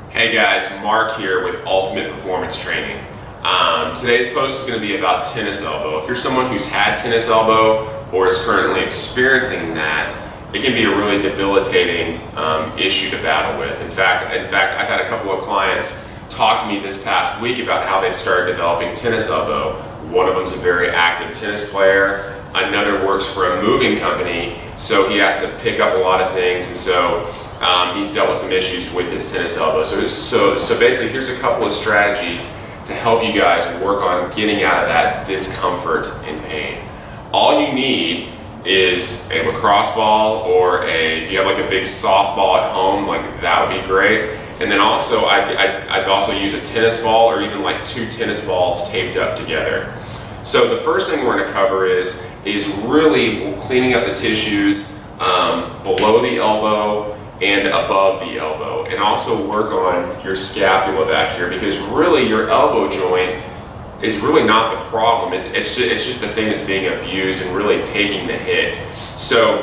Hey guys, Mark here with Ultimate Performance Training. Today's post is going to be about tennis elbow. If you're someone who's had tennis elbow or is currently experiencing that, it can be a really debilitating issue to battle with. In fact, I've had a couple of clients talk to me this past week about how they've started developing tennis elbow. One of them's a very active tennis player. Another works for a moving company, so he has to pick up a lot of things, and so he's dealt with some issues with his tennis elbow. So basically, here's a couple of strategies to help you guys work on getting out of that discomfort and pain. All you need is a lacrosse ball, or if you have like a big softball at home, like that would be great. And then also, I'd also use a tennis ball, or even like 2 tennis balls taped up together. So the first thing we're going to cover is really cleaning up the tissues below the elbow and above the elbow, and also work on your scapula back here, because really your elbow joint is really not the problem. It's just the thing that's being abused and really taking the hit. So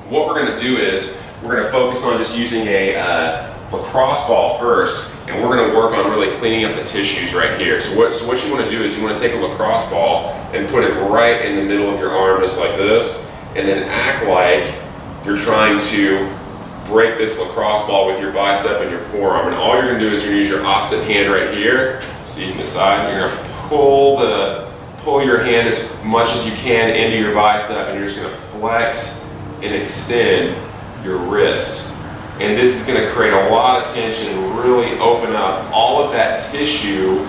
what we're going to do is we're going to focus on just using a lacrosse ball first, and we're going to work on really cleaning up the tissues right here. So what you want to do is you want to take a lacrosse ball and put it right in the middle of your arm, just like this, and then act like you're trying to break this lacrosse ball with your bicep and your forearm. And all you're going to do is you're going to use your opposite hand right here. See from the side, you're going to pull your hand as much as you can into your bicep, and you're just going to flex and extend your wrist. And this is going to create a lot of tension and really open up all of that tissue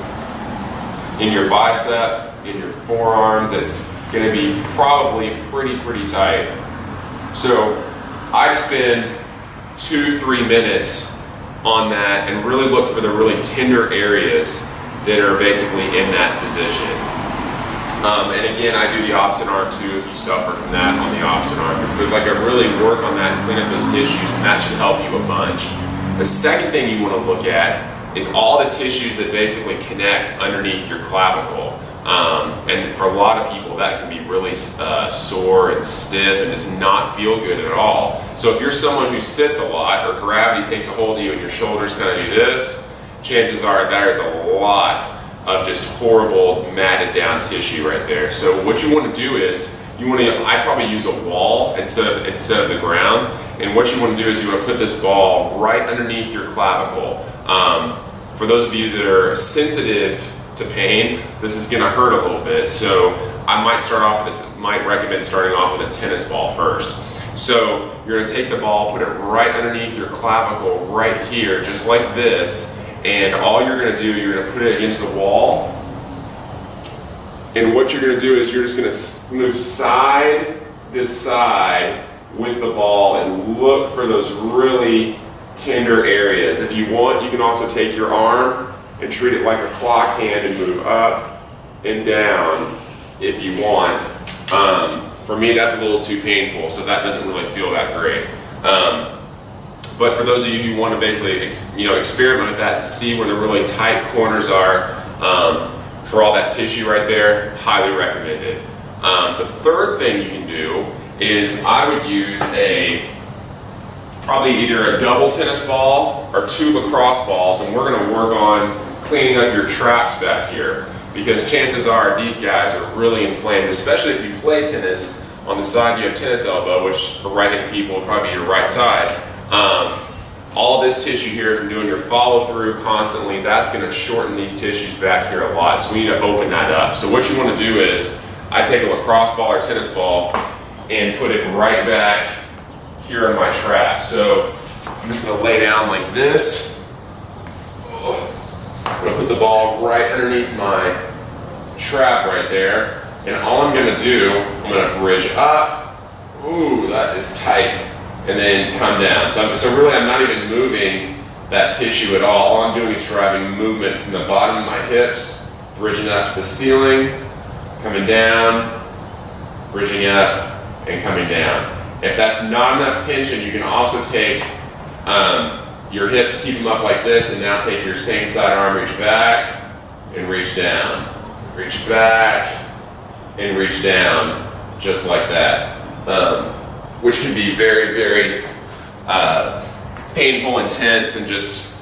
in your bicep, in your forearm, that's going to be probably pretty tight. So I'd spend 2-3 minutes on that and really look for the really tender areas that are basically in that position. And again, I do the opposite arm too if you suffer from that on the opposite arm. But like I really work on that and clean up those tissues, and that should help you a bunch. The second thing you want to look at is all the tissues that basically connect underneath your clavicle. And for a lot of people, that can be really sore and stiff and just not feel good at all. So if you're someone who sits a lot, or gravity takes a hold of you and your shoulders kind of do this, chances are there's a lot of just horrible matted down tissue right there. So what you want to do is I probably use a wall instead of the ground. And what you want to do is you want to put this ball right underneath your clavicle. For those of you that are sensitive to pain, this is going to hurt a little bit. So I might recommend starting off with a tennis ball first. So you're going to take the ball, put it right underneath your clavicle right here, just like this. And all you're going to do, you're going to put it against the wall. And what you're going to do is you're just going to move side to side with the ball and look for those really tender areas. If you want, you can also take your arm and treat it like a clock hand and move up and down if you want. For me, that's a little too painful, so that doesn't really feel that great. But for those of you who want to basically experiment with that and see where the really tight corners are for all that tissue right there, highly recommended. The third thing you can do is I would use probably either a double tennis ball or 2 lacrosse balls, and we're going to work on cleaning up your traps back here, because chances are these guys are really inflamed, especially if you play tennis on the side you have tennis elbow, which for right-handed people would probably be your right side. All of this tissue here, if you're doing your follow-through constantly, that's going to shorten these tissues back here a lot, so we need to open that up. So what you want to do is I take a lacrosse ball or tennis ball and put it right back here in my trap. So I'm just going to lay down like this. I'm going to put the ball right underneath my trap right there, and all I'm going to do, I'm going to bridge up. Ooh, that is tight. And then come down. So really I'm not even moving that tissue at all. All I'm doing is driving movement from the bottom of my hips, bridging up to the ceiling, coming down, bridging up, and coming down. If that's not enough tension, you can also take your hips, keep them up like this, and now take your same side arm, reach back, and reach down. Reach back, and reach down, just like that. Which can be very painful, intense, and just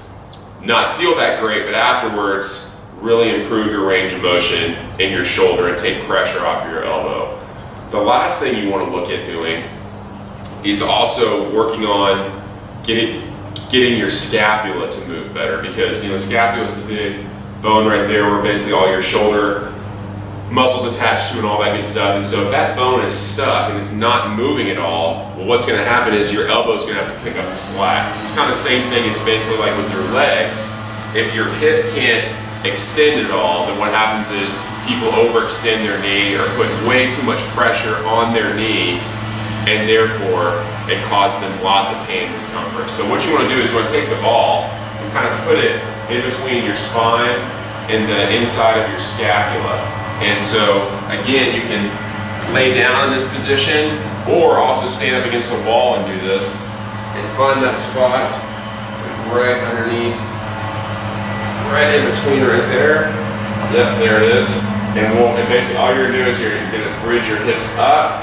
not feel that great, but afterwards really improve your range of motion in your shoulder and take pressure off your elbow. The last thing you want to look at doing is also working on getting your scapula to move better, because scapula is the big bone right there where basically all your shoulder muscles attached to and all that good stuff. And so if that bone is stuck and it's not moving at all, well, what's going to happen is your elbow is going to have to pick up the slack. It's kind of the same thing as basically like with your legs. If your hip can't extend at all, then what happens is people overextend their knee or put way too much pressure on their knee, and therefore it causes them lots of pain and discomfort. So what you want to do is you want to take the ball and kind of put it in between your spine and the inside of your scapula. And so again, you can lay down in this position or also stand up against a wall and do this and find that spot right underneath, right in between right there. Yep, there it is. And basically all you're gonna do is you're gonna bridge your hips up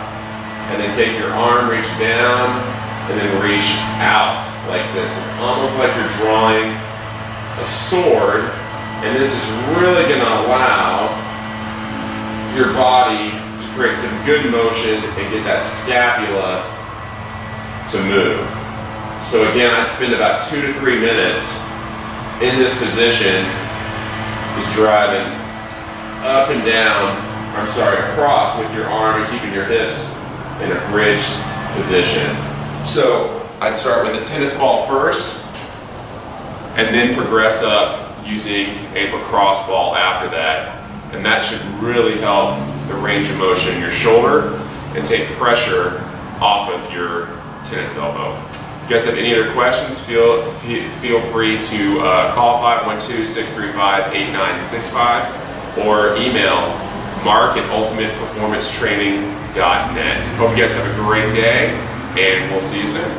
and then take your arm, reach down, and then reach out like this. It's almost like you're drawing a sword, and this is really gonna allow your body to create some good motion and get that scapula to move. So again, I'd spend about 2 to 3 minutes in this position, just driving up and down, across with your arm and keeping your hips in a bridged position. So I'd start with a tennis ball first and then progress up using a lacrosse ball after that. And that should really help the range of motion in your shoulder and take pressure off of your tennis elbow. If you guys have any other questions, feel free to call 512-635-8965 or email mark@ultimateperformancetraining.net. Hope you guys have a great day, and we'll see you soon.